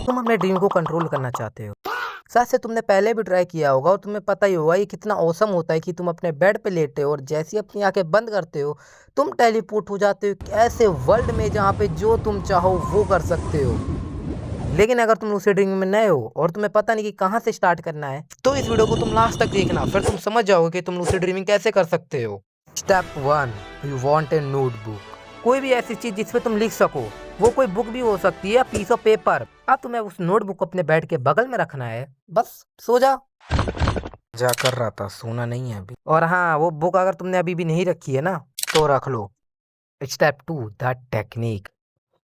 तुम अपने ड्रीम को कंट्रोल करना चाहते हो। शायद से तुमने पहले भी ट्राई किया होगा और तुम्हें पता ही होगा ये कितना औसम होता है कि तुम अपने बेड पे लेटे हो और जैसे ही अपनी आंखें बंद करते हो तुम टेलीपोर्ट हो जाते हो एक ऐसे वर्ल्ड में जहाँ पे जो तुम चाहो वो कर सकते हो। लेकिन अगर तुम लूसिड ड्रीमिंग में नए हो और तुम्हें पता नहीं कि कहाँ से स्टार्ट करना है तो इस वीडियो को तुम लास्ट तक देखना, फिर तुम समझ जाओगे कि तुम लूसिड ड्रीमिंग कैसे कर सकते हो। Step 1, you want a notebook. कोई भी ऐसी चीज जिसपे तुम लिख सको, वो कोई बुक भी हो सकती है या पीस ऑफ पेपर। अब तुम्हें उस नोटबुक को अपने बेड के बगल में रखना है, बस सो जा। कर रहा था, सोना नहीं है अभी। और हाँ, वो बुक अगर तुमने अभी भी नहीं रखी है ना तो रख लो। Step 2, the technique.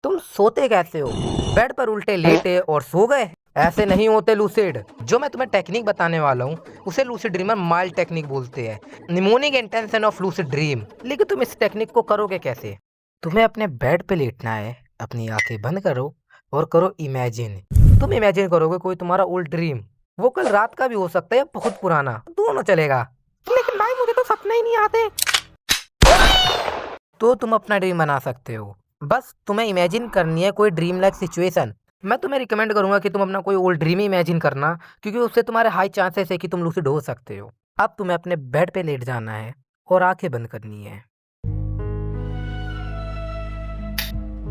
तुम सोते कैसे हो? बेड पर उल्टे लेटे और सो गए? ऐसे नहीं होते लूसिड। जो मैं तुम्हें टेक्निक बताने वाला हूँ उसे लूसिड ड्रीमर माइल्ड टेक्निक बोलते हैं, mnemonic intention of lucid dream. लेकिन तुम इस टेक्निक को करोगे कैसे? तुम्हें अपने बेड पे लेटना है, अपनी आंखें बंद करो और करो इमेजिन। तुम इमेजिन करोगे कोई तुम्हारा ओल्ड ड्रीम, वो कल रात का भी हो सकता है या बहुत पुराना, दोनों चलेगा। लेकिन भाई मुझे तो सपने ही नहीं आते। तो तुम अपना ड्रीम बना सकते हो। बस तुम्हें इमेजिन करनी है कोई ड्रीम लाइक सिचुएशन। मैं तुम्हें रिकमेंड करूंगा कि तुम अपना कोई ओल्ड ड्रीम ही इमेजिन करना, क्योंकि उससे तुम्हारे हाई चांसेस है कि तुम लूसिड हो सकते हो। अब तुम्हें अपने बेड पे लेट जाना है और आंखें बंद करनी है।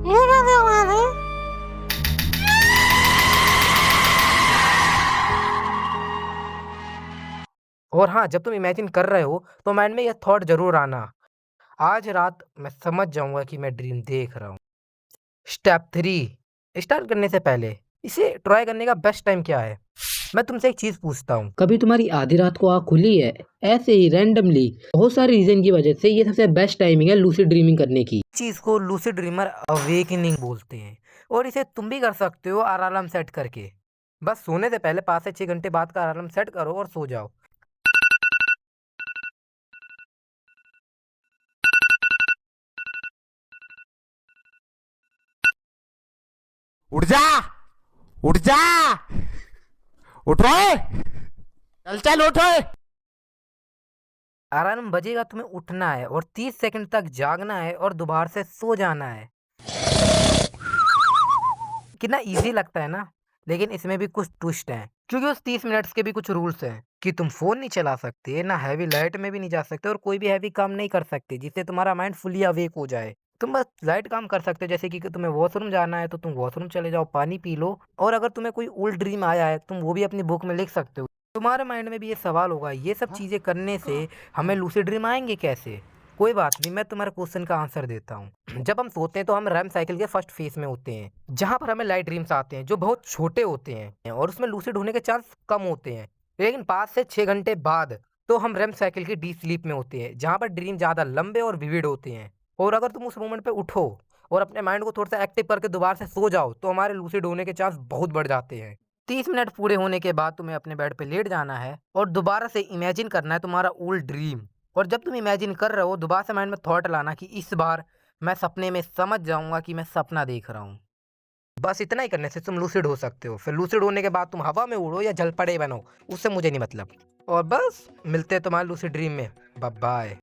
ये कैसे आवाज है? और हाँ, जब तुम इमेजिन कर रहे हो तो माइंड में यह थॉट जरूर आना, आज रात मैं समझ जाऊंगा कि मैं ड्रीम देख रहा हूँ। स्टेप 3, स्टार्ट करने से पहले इसे ट्राई करने का बेस्ट टाइम क्या है? मैं तुमसे एक चीज पूछता हूँ, कभी तुम्हारी आधी रात को आँख खुली है ऐसे ही रैंडमली? बहुत सारे रीजन की वजह से ये सबसे बेस्ट टाइमिंग है लूसिड ड्रीमिंग करने की। चीज को लूसिड ड्रीमर अवेकनिंग बोलते हैं और इसे तुम भी कर सकते हो अलार्म सेट करके। बस सोने से पहले 5 से 6 घंटे बाद का अलार्म सेट करो और सो जाओ। उठ जा, उठ जा, उठ रहे, चल चल उठ रहे। अलार्म बजेगा, तुम्हें उठना है और 30 सेकंड तक जागना है और दोबारा से सो जाना है। कितना इजी लगता है ना? लेकिन इसमें भी कुछ ट्विस्ट हैं, क्योंकि उस 30 मिनट्स के भी कुछ रूल्स हैं कि तुम फोन नहीं चला सकते, ना हैवी लाइट में भी नहीं जा सकते और कोई भी हैवी काम नहीं कर सकते जिससे तुम्हारा माइंड फुली अवेक हो जाए। तुम बस लाइट काम कर सकते हो, जैसे कि तुम्हें वॉशरूम जाना है तो तुम वॉशरूम चले जाओ, पानी पी लो। और अगर तुम्हें कोई ओल्ड ड्रीम आया है तुम वो भी अपनी बुक में लिख सकते हो। तुम्हारे माइंड में भी ये सवाल होगा, ये सब चीजें करने से हमें लूसिड ड्रीम आएंगे कैसे? कोई बात नहीं, मैं तुम्हारे क्वेश्चन का आंसर देता हूँ। जब हम सोते हैं तो हम रैम साइकिल के फर्स्ट फेज में होते हैं, जहाँ पर हमें लाइट ड्रीम्स आते हैं जो बहुत छोटे होते हैं और उसमें लूसिड होने के चांस कम होते हैं। लेकिन 5 से 6 घंटे बाद तो हम रैम साइकिल की डीप स्लीप में होते हैं, जहाँ पर ड्रीम ज्यादा लंबे और विविड होते हैं। और अगर तुम उस मोमेंट पे उठो और अपने माइंड को थोड़ा सा एक्टिव करके दोबारा से सो जाओ तो हमारे लूसिड होने के चांस बहुत बढ़ जाते हैं। 30 मिनट पूरे होने के बाद तुम्हें अपने बेड पे लेट जाना है और दोबारा से इमेजिन करना है तुम्हारा ओल्ड ड्रीम। और जब तुम इमेजिन कर रहे हो दोबारा से माइंड में थॉट लाना कि इस बार मैं सपने में समझ जाऊंगा कि मैं सपना देख रहा हूँ। बस इतना ही करने से तुम लूसिड हो सकते हो। फिर लूसिड होने के बाद तुम हवा में उड़ो या जल पड़े बनो, उससे मुझे नहीं मतलब। और बस मिलते हैं तुम्हारे लूसिड ड्रीम में। Bye bye.